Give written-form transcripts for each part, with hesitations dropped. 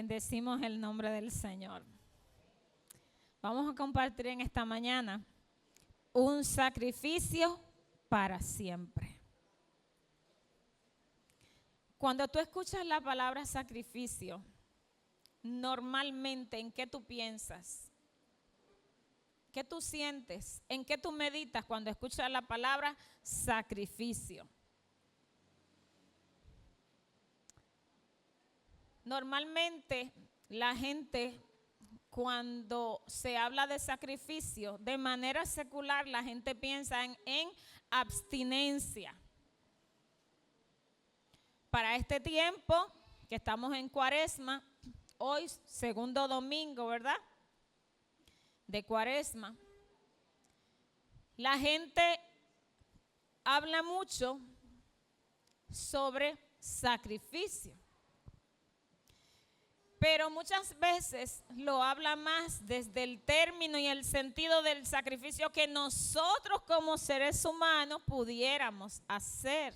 Bendecimos el nombre del Señor. Vamos a compartir en esta mañana un sacrificio para siempre. Cuando tú escuchas la palabra sacrificio, normalmente, ¿en qué tú piensas? ¿Qué tú sientes? ¿En qué tú meditas cuando escuchas la palabra sacrificio? Normalmente la gente, cuando se habla de sacrificio, de manera secular, la gente piensa en abstinencia. Para este tiempo, que estamos en Cuaresma, hoy segundo domingo, ¿verdad?, de Cuaresma, la gente habla mucho sobre sacrificio. Pero muchas veces lo habla más desde el término y el sentido del sacrificio que nosotros como seres humanos pudiéramos hacer.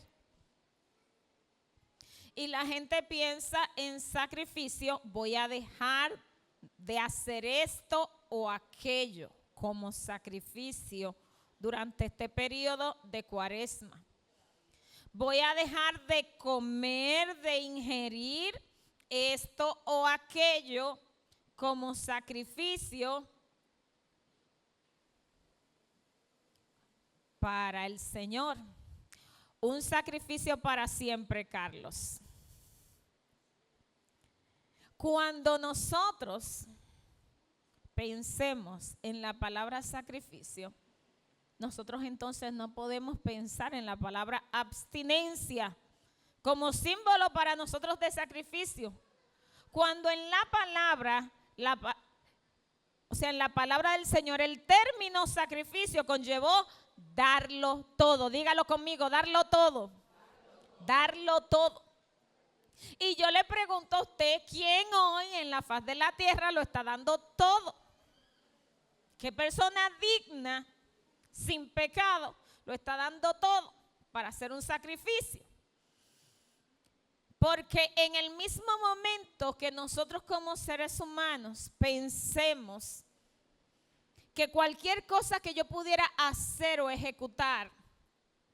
Y la gente piensa en sacrificio, voy a dejar de hacer esto o aquello como sacrificio durante este periodo de Cuaresma. Voy a dejar de comer, de ingerir esto o aquello como sacrificio para el Señor. Un sacrificio para siempre, Carlos. Cuando nosotros pensemos en la palabra sacrificio, nosotros entonces no podemos pensar en la palabra abstinencia como símbolo para nosotros de sacrificio. Cuando en la palabra, en la palabra del Señor, el término sacrificio conllevó darlo todo. Dígalo conmigo, darlo todo. Darlo todo. Y yo le pregunto a usted, ¿quién hoy en la faz de la tierra lo está dando todo? ¿Qué persona digna, sin pecado, lo está dando todo para hacer un sacrificio? Porque en el mismo momento que nosotros como seres humanos pensemos que cualquier cosa que yo pudiera hacer o ejecutar,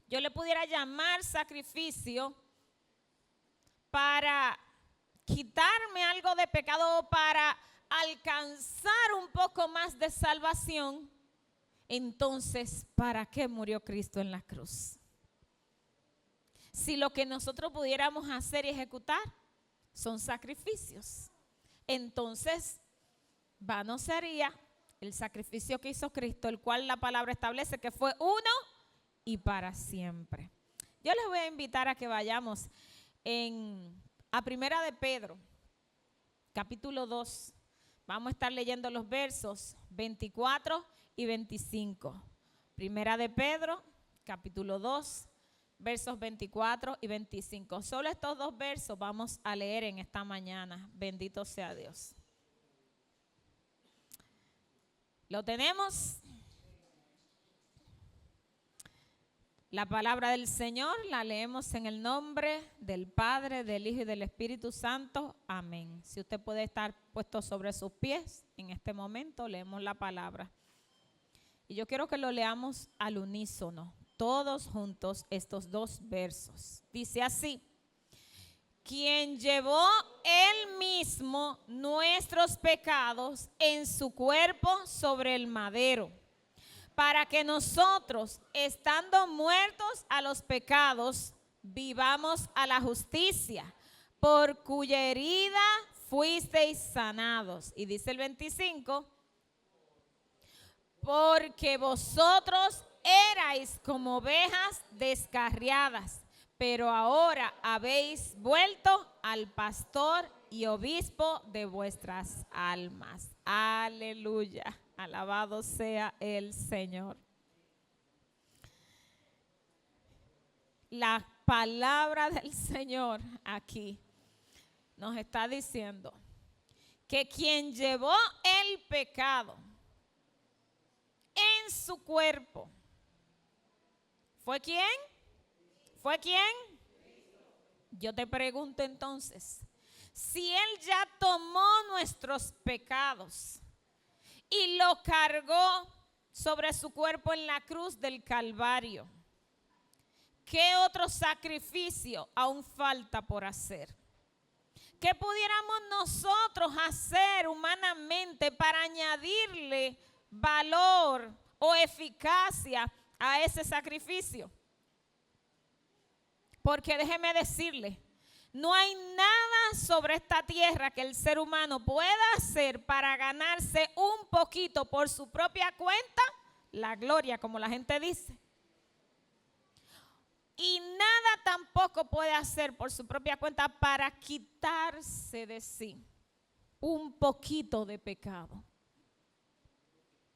yo le pudiera llamar sacrificio para quitarme algo de pecado o para alcanzar un poco más de salvación, entonces, ¿para qué murió Cristo en la cruz? Si lo que nosotros pudiéramos hacer y ejecutar son sacrificios, entonces vano sería el sacrificio que hizo Cristo, el cual la palabra establece que fue uno y para siempre. Yo les voy a invitar a que vayamos a Primera de Pedro, capítulo 2. Vamos a estar leyendo los versos 24 y 25. Primera de Pedro, capítulo 2. Versos 24 y 25. Solo estos dos versos vamos a leer en esta mañana. Bendito sea Dios. ¿Lo tenemos? La palabra del Señor la leemos en el nombre del Padre, del Hijo y del Espíritu Santo. Amén. Si usted puede estar puesto sobre sus pies en este momento, leemos la palabra. Y yo quiero que lo leamos al unísono. Todos juntos estos dos versos. Dice así: quien llevó él mismo nuestros pecados en su cuerpo sobre el madero, para que nosotros, estando muertos a los pecados, vivamos a la justicia, por cuya herida fuisteis sanados. Y dice el 25, porque vosotros erais como ovejas descarriadas, pero ahora habéis vuelto al pastor y obispo de vuestras almas. Aleluya, alabado sea el Señor. La palabra del Señor aquí nos está diciendo que quien llevó el pecado en su cuerpo, ¿fue quién? ¿Fue quién? Yo te pregunto entonces, si Él ya tomó nuestros pecados y lo cargó sobre su cuerpo en la cruz del Calvario, ¿qué otro sacrificio aún falta por hacer? ¿Qué pudiéramos nosotros hacer humanamente para añadirle valor o eficacia a ese sacrificio? Porque déjeme decirle, no hay nada sobre esta tierra que el ser humano pueda hacer para ganarse un poquito por su propia cuenta, la gloria, como la gente dice. Y nada tampoco puede hacer por su propia cuenta para quitarse de sí un poquito de pecado.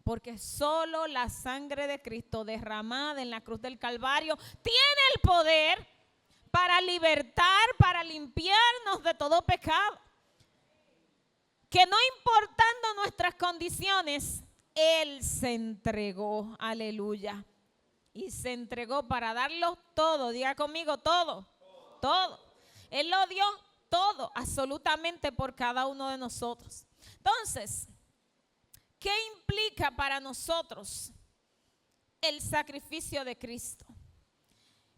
Porque solo la sangre de Cristo derramada en la cruz del Calvario tiene el poder para libertar, para limpiarnos de todo pecado. Que no importando nuestras condiciones, Él se entregó, aleluya. Y se entregó para darlo todo, diga conmigo todo, todo. Él lo dio todo, absolutamente por cada uno de nosotros. Entonces, ¿qué implica para nosotros el sacrificio de Cristo?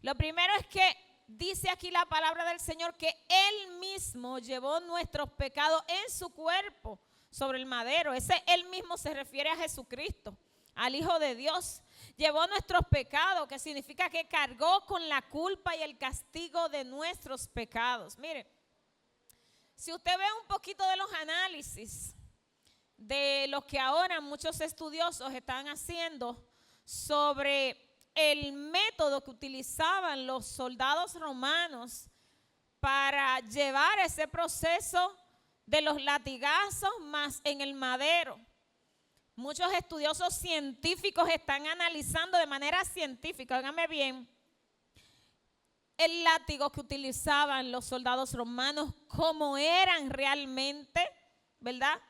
Lo primero es que dice aquí la palabra del Señor que Él mismo llevó nuestros pecados en su cuerpo sobre el madero. Ese Él mismo se refiere a Jesucristo, al Hijo de Dios. Llevó nuestros pecados, que significa que cargó con la culpa y el castigo de nuestros pecados. Mire, si usted ve un poquito de los análisis de lo que ahora muchos estudiosos están haciendo sobre el método que utilizaban los soldados romanos para llevar ese proceso de los latigazos más en el madero. Muchos estudiosos científicos están analizando de manera científica, óigame bien, el látigo que utilizaban los soldados romanos, cómo eran realmente, ¿verdad?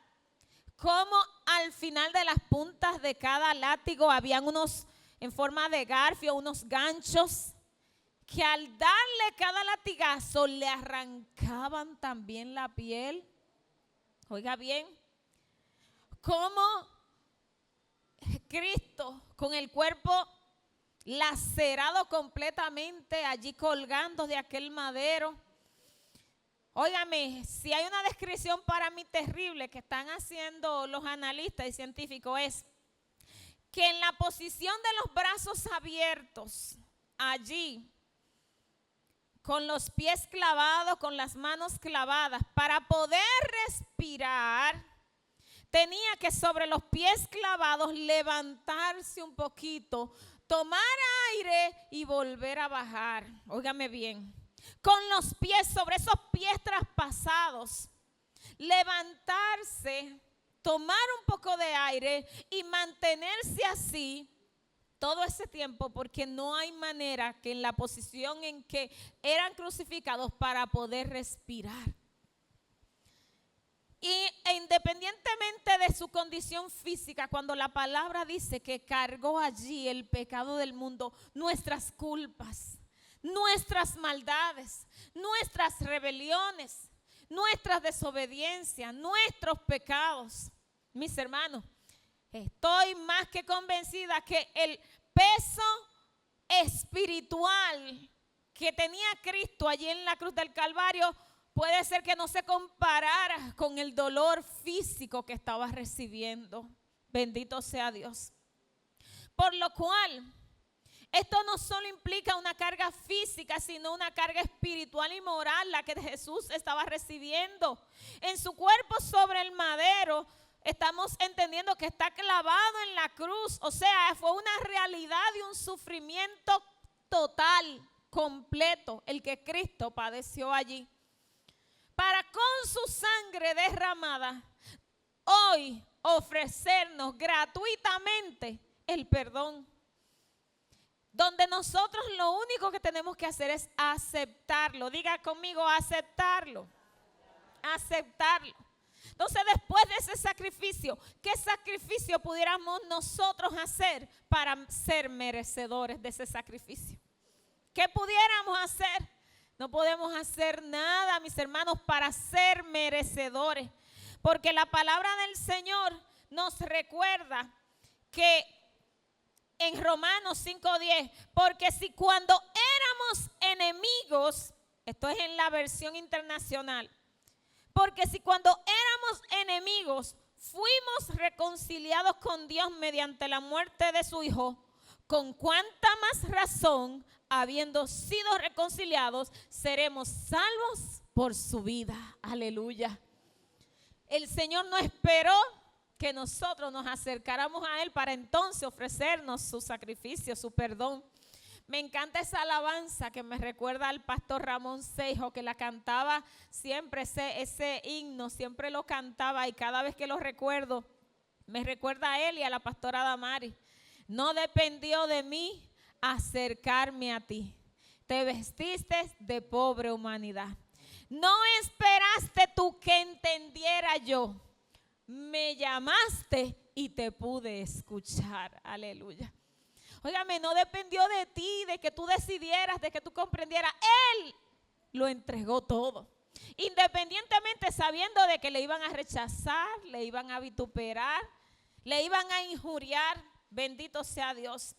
Cómo al final de las puntas de cada látigo habían unos, en forma de garfio, unos ganchos, que al darle cada latigazo le arrancaban también la piel. Oiga bien, cómo Cristo con el cuerpo lacerado completamente allí colgando de aquel madero. Óigame, si hay una descripción para mí terrible que están haciendo los analistas y científicos es que en la posición de los brazos abiertos, allí, con los pies clavados, con las manos clavadas, para poder respirar, tenía que sobre los pies clavados levantarse un poquito, tomar aire y volver a bajar. Óigame bien, con los pies, sobre esos pies traspasados, levantarse, tomar un poco de aire y mantenerse así todo ese tiempo, porque no hay manera que en la posición en que eran crucificados para poder respirar. Y independientemente de su condición física, cuando la palabra dice que cargó allí el pecado del mundo, nuestras culpas, nuestras maldades, nuestras rebeliones, nuestras desobediencias, nuestros pecados, mis hermanos, estoy más que convencida que el peso espiritual que tenía Cristo allí en la cruz del Calvario puede ser que no se comparara con el dolor físico que estaba recibiendo. Bendito sea Dios. Por lo cual, esto no solo implica una carga física, sino una carga espiritual y moral, la que Jesús estaba recibiendo. En su cuerpo sobre el madero, estamos entendiendo que está clavado en la cruz. O sea, fue una realidad y un sufrimiento total, completo, el que Cristo padeció allí, para con su sangre derramada hoy ofrecernos gratuitamente el perdón. Donde nosotros lo único que tenemos que hacer es aceptarlo. Diga conmigo, aceptarlo. Aceptarlo. Entonces, después de ese sacrificio, ¿qué sacrificio pudiéramos nosotros hacer para ser merecedores de ese sacrificio? ¿Qué pudiéramos hacer? No podemos hacer nada, mis hermanos, para ser merecedores. Porque la palabra del Señor nos recuerda que en Romanos 5:10, porque si cuando éramos enemigos, esto es en la versión internacional, porque si cuando éramos enemigos fuimos reconciliados con Dios mediante la muerte de su Hijo, con cuánta más razón, habiendo sido reconciliados, seremos salvos por su vida. Aleluya. El Señor no esperó que nosotros nos acercáramos a Él para entonces ofrecernos su sacrificio, su perdón. Me encanta esa alabanza que me recuerda al pastor Ramón Seijo, que la cantaba siempre, ese himno, siempre lo cantaba, y cada vez que lo recuerdo, me recuerda a él y a la pastora Damari. No dependió de mí acercarme a ti. Te vestiste de pobre humanidad. No esperaste tú que entendiera yo. Me llamaste y te pude escuchar. Aleluya. Óigame, no dependió de ti, de que tú decidieras, de que tú comprendieras. Él lo entregó todo. Independientemente, sabiendo de que le iban a rechazar, le iban a vituperar, le iban a injuriar. Bendito sea Dios.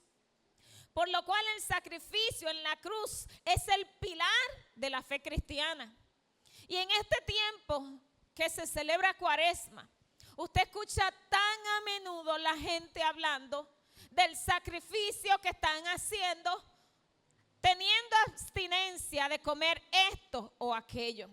Por lo cual el sacrificio en la cruz es el pilar de la fe cristiana. Y en este tiempo que se celebra Cuaresma, usted escucha tan a menudo la gente hablando del sacrificio que están haciendo, teniendo abstinencia de comer esto o aquello.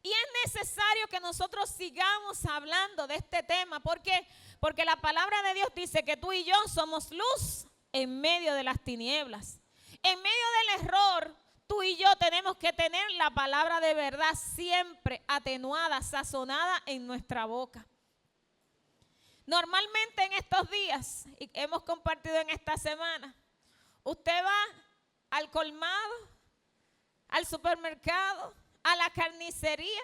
Y es necesario que nosotros sigamos hablando de este tema. ¿Por qué? Porque la palabra de Dios dice que tú y yo somos luz en medio de las tinieblas. En medio del error, tú y yo tenemos que tener la palabra de verdad siempre atenuada, sazonada en nuestra boca. Normalmente en estos días, y hemos compartido en esta semana, usted va al colmado, al supermercado, a la carnicería,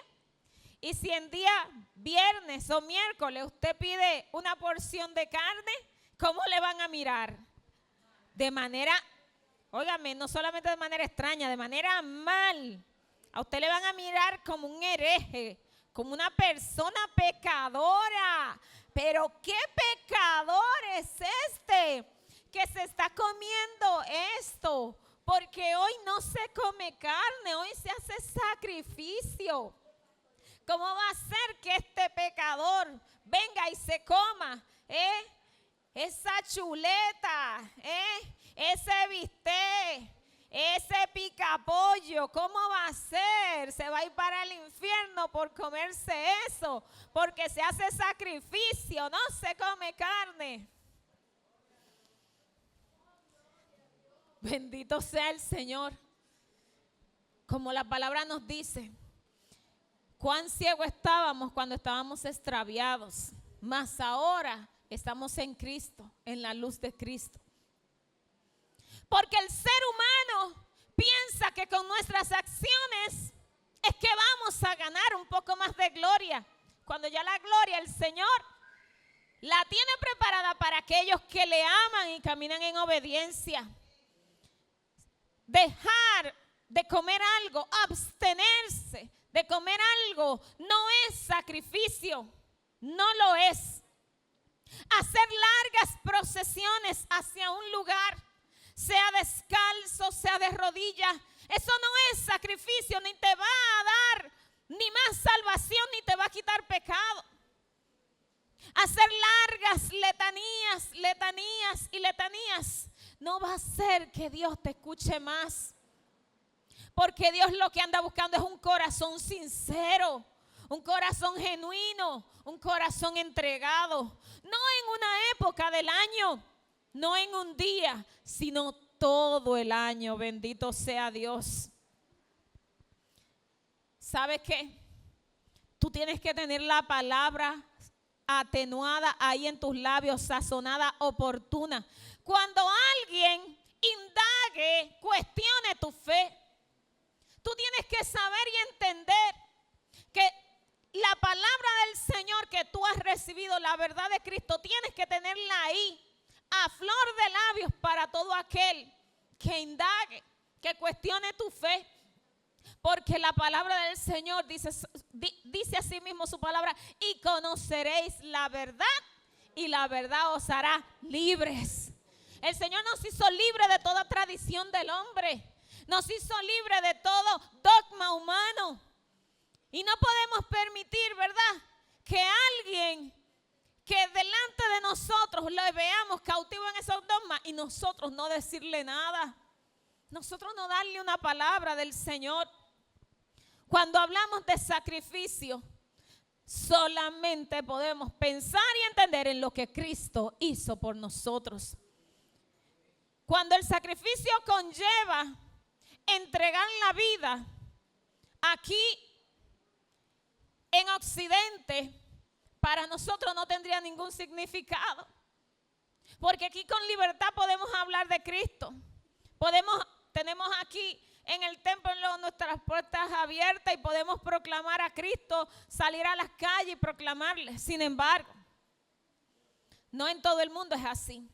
y si en día viernes o miércoles usted pide una porción de carne, ¿cómo le van a mirar? De manera, óigame, no solamente de manera extraña, de manera mal. A usted le van a mirar como un hereje, como una persona pecadora. Pero ¿qué pecador es este que se está comiendo esto? Porque hoy no se come carne, hoy se hace sacrificio. ¿Cómo va a ser que este pecador venga y se coma esa chuleta, ese bistec, ese picapollo? ¿Cómo va a ser? Se va a ir para el infierno por comerse eso, porque se hace sacrificio, no se come carne. Bendito sea el Señor. Como la palabra nos dice, cuán ciego estábamos cuando estábamos extraviados, mas ahora estamos en Cristo, en la luz de Cristo. Porque el ser humano piensa que con nuestras acciones es que vamos a ganar un poco más de gloria, cuando ya la gloria el Señor la tiene preparada para aquellos que le aman y caminan en obediencia. Dejar de comer algo, abstenerse de comer algo, no es sacrificio, no lo es. Hacer largas procesiones hacia un lugar, sea descalzo, sea de rodillas, eso no es sacrificio, ni te va a dar ni más salvación, ni te va a quitar pecado. Hacer largas letanías y letanías no va a hacer que Dios te escuche más. Porque Dios lo que anda buscando es un corazón sincero, un corazón genuino, un corazón entregado. No en una época del año, no en un día, sino todo el año. Bendito sea Dios. ¿Sabes qué? Tú tienes que tener la palabra atenuada ahí en tus labios, sazonada, oportuna. Cuando alguien indague, cuestione tu fe, tú tienes que saber y entender que la palabra del Señor que tú has recibido, la verdad de Cristo, tienes que tenerla ahí, a flor de labios para todo aquel que indague, que cuestione tu fe. Porque la palabra del Señor dice así mismo su palabra, y conoceréis la verdad y la verdad os hará libres. El Señor nos hizo libres de toda tradición del hombre. Nos hizo libres de todo dogma humano. Y no podemos permitir, ¿verdad?, que alguien que delante de nosotros le veamos cautivo en esos dogmas y nosotros no decirle nada. Nosotros no darle una palabra del Señor. Cuando hablamos de sacrificio, solamente podemos pensar y entender en lo que Cristo hizo por nosotros. Cuando el sacrificio conlleva entregar la vida, aquí en Occidente, para nosotros no tendría ningún significado. Porque aquí con libertad podemos hablar de Cristo. Tenemos aquí en el templo nuestras puertas abiertas y podemos proclamar a Cristo, salir a las calles y proclamarle. Sin embargo, no en todo el mundo es así.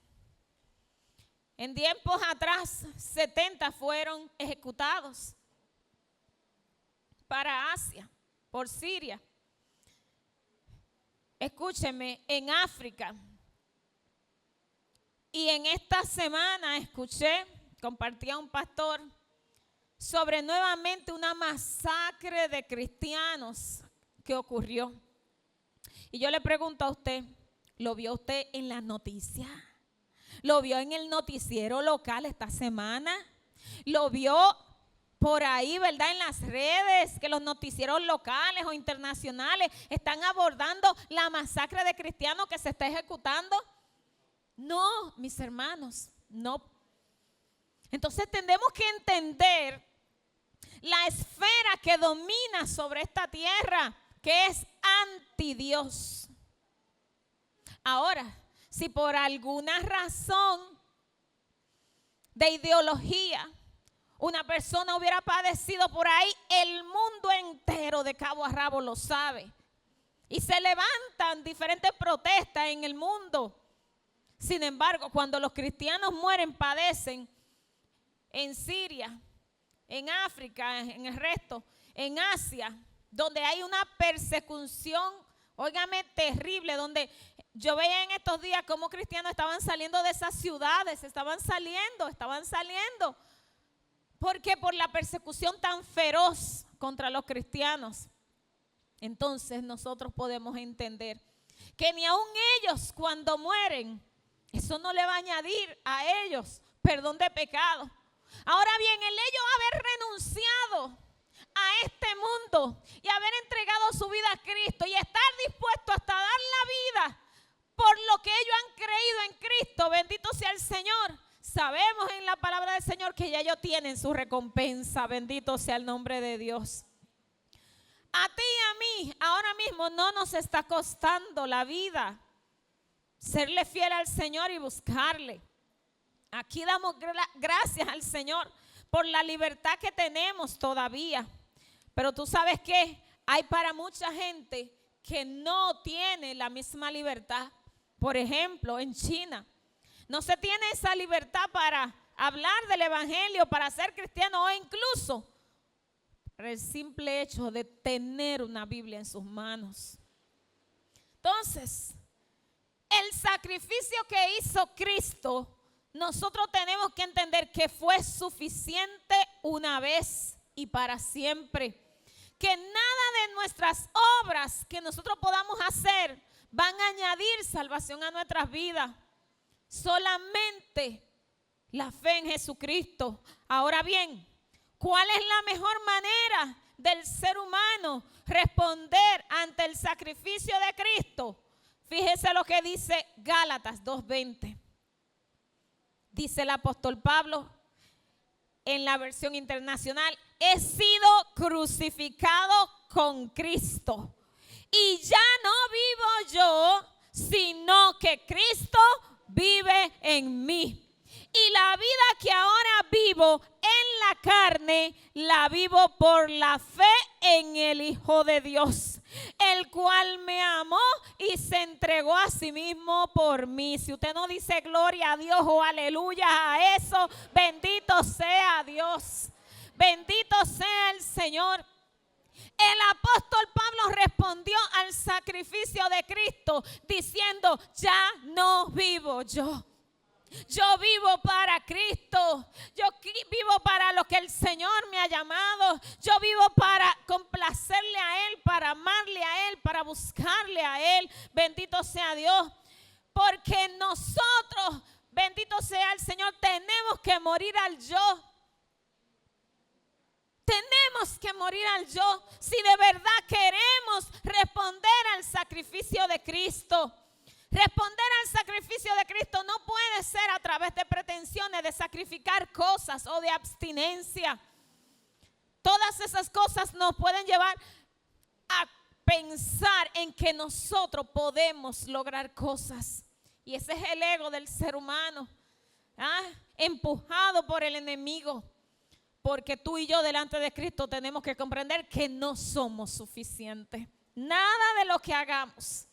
En tiempos atrás, 70 fueron ejecutados para Asia, por Siria. Escúcheme, en África. Y en esta semana compartía un pastor sobre nuevamente una masacre de cristianos que ocurrió. Y yo le pregunto a usted, ¿lo vio usted en las noticias? ¿Lo vio en el noticiero local esta semana? ¿Lo vio por ahí, verdad, en las redes, que los noticieros locales o internacionales están abordando la masacre de cristianos que se está ejecutando? No, mis hermanos, no. Entonces tenemos que entender la esfera que domina sobre esta tierra, que es anti Dios. Ahora, si por alguna razón de ideología una persona hubiera padecido por ahí, el mundo entero de cabo a rabo lo sabe. Y se levantan diferentes protestas en el mundo. Sin embargo, cuando los cristianos mueren, padecen en Siria, en África, en el resto, en Asia, donde hay una persecución, óigame, terrible, donde yo veía en estos días cómo cristianos estaban saliendo de esas ciudades, estaban saliendo, porque por la persecución tan feroz contra los cristianos. Entonces nosotros podemos entender que ni aun ellos cuando mueren, eso no le va a añadir a ellos perdón de pecado. Ahora bien, el ellos haber renunciado a este mundo y haber entregado su vida a Cristo y estar dispuesto hasta dar la vida por lo que ellos han creído en Cristo, bendito sea el Señor. Sabemos en la palabra del Señor que ya ellos tienen su recompensa, bendito sea el nombre de Dios. A ti y a mí ahora mismo no nos está costando la vida serle fiel al Señor y buscarle. Aquí damos gracias al Señor por la libertad que tenemos todavía. Pero tú sabes que hay para mucha gente que no tiene la misma libertad. Por ejemplo, en China no se tiene esa libertad para hablar del evangelio, para ser cristiano o incluso por el simple hecho de tener una Biblia en sus manos. Entonces, el sacrificio que hizo Cristo, nosotros tenemos que entender que fue suficiente una vez y para siempre. Que nada de nuestras obras que nosotros podamos hacer van a añadir salvación a nuestras vidas. Solamente la fe en Jesucristo. Ahora bien, ¿cuál es la mejor manera del ser humano responder ante el sacrificio de Cristo? Fíjese lo que dice Gálatas 2:20. Dice el apóstol Pablo en la versión internacional: he sido crucificado con Cristo y ya no vivo yo, sino que Cristo vive en mí. Y la vida que ahora vivo en la carne, la vivo por la fe en el Hijo de Dios, el cual me amó y se entregó a sí mismo por mí. Si usted no dice gloria a Dios o aleluya a eso, bendito sea Dios. Bendito sea el Señor. El apóstol Pablo respondió al sacrificio de Cristo diciendo: ya no vivo yo. Yo vivo para Cristo. Yo vivo para lo que el Señor me ha llamado. Yo vivo para complacerle a Él, para amarle a Él, para buscarle a Él. Bendito sea Dios. Porque nosotros, bendito sea el Señor, tenemos que morir al yo. Tenemos que morir al yo si de verdad queremos responder al sacrificio de Cristo. Responder al sacrificio de Cristo no puede ser a través de pretensiones de sacrificar cosas o de abstinencia. Todas esas cosas nos pueden llevar a pensar en que nosotros podemos lograr cosas. Y ese es el ego del ser humano, empujado por el enemigo. Porque tú y yo delante de Cristo tenemos que comprender que no somos suficientes. Nada de lo que hagamos.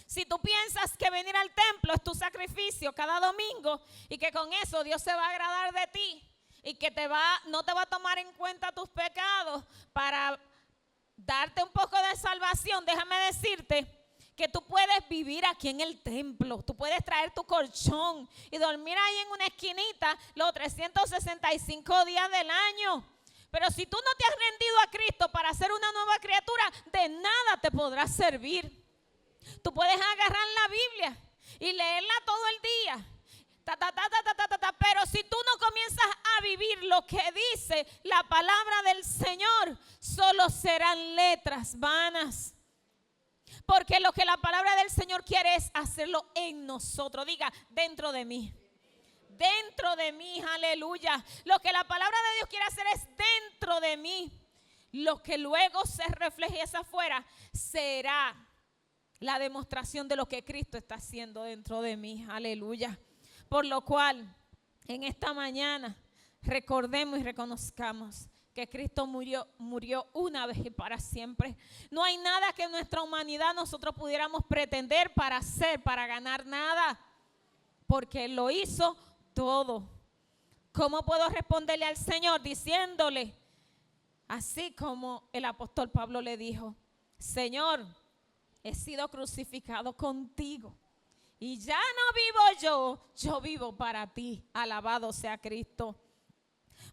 Si tú piensas que venir al templo es tu sacrificio cada domingo y que con eso Dios se va a agradar de ti y que no te va a tomar en cuenta tus pecados para darte un poco de salvación, déjame decirte que tú puedes vivir aquí en el templo. Tú puedes traer tu colchón y dormir ahí en una esquinita los 365 días del año. Pero si tú no te has rendido a Cristo para ser una nueva criatura, de nada te podrá servir. Tú puedes agarrar la Biblia y leerla todo el día. Pero si tú no comienzas a vivir lo que dice la palabra del Señor, solo serán letras vanas. Porque lo que la palabra del Señor quiere es hacerlo en nosotros. Diga, dentro de mí. Dentro de mí, aleluya. Lo que la palabra de Dios quiere hacer es dentro de mí. Lo que luego se refleje hacia afuera será la demostración de lo que Cristo está haciendo dentro de mí, aleluya. Por lo cual, en esta mañana, recordemos y reconozcamos que Cristo murió una vez y para siempre. No hay nada que en nuestra humanidad nosotros pudiéramos pretender para hacer, para ganar nada, porque Él lo hizo todo. ¿Cómo puedo responderle al Señor? Diciéndole, así como el apóstol Pablo le dijo: Señor, he sido crucificado contigo y ya no vivo yo vivo para ti. Alabado sea Cristo.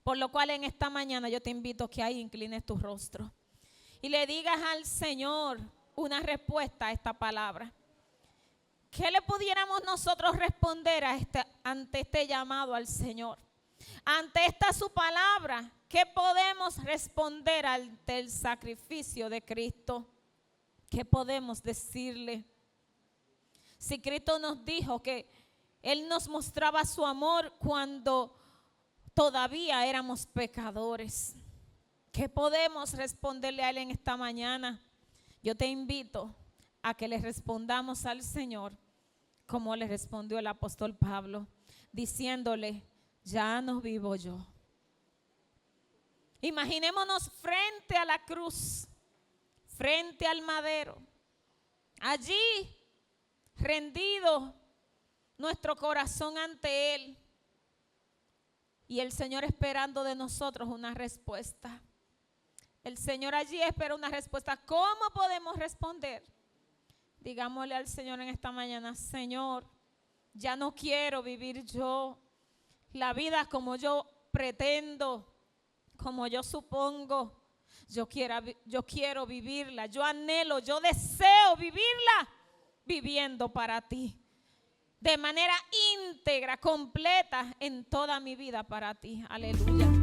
Por lo cual en esta mañana yo te invito a que ahí inclines tu rostro y le digas al Señor una respuesta a esta palabra. ¿Qué le pudiéramos nosotros responder ante este llamado al Señor? Ante esta su palabra, ¿qué podemos responder ante el sacrificio de Cristo? ¿Qué podemos decirle? Si Cristo nos dijo que Él nos mostraba su amor cuando todavía éramos pecadores, ¿qué podemos responderle a Él en esta mañana? Yo te invito a que le respondamos al Señor como le respondió el apóstol Pablo, diciéndole: ya no vivo yo. Imaginémonos frente a la cruz, frente al madero, allí rendido nuestro corazón ante Él y el Señor esperando de nosotros una respuesta. El Señor allí espera una respuesta. ¿Cómo podemos responder? Digámosle al Señor en esta mañana: Señor, ya no quiero vivir yo la vida como yo pretendo, como yo supongo. Yo quiero vivirla, yo anhelo, yo deseo vivirla viviendo para ti. De manera íntegra, completa en toda mi vida para ti. Aleluya.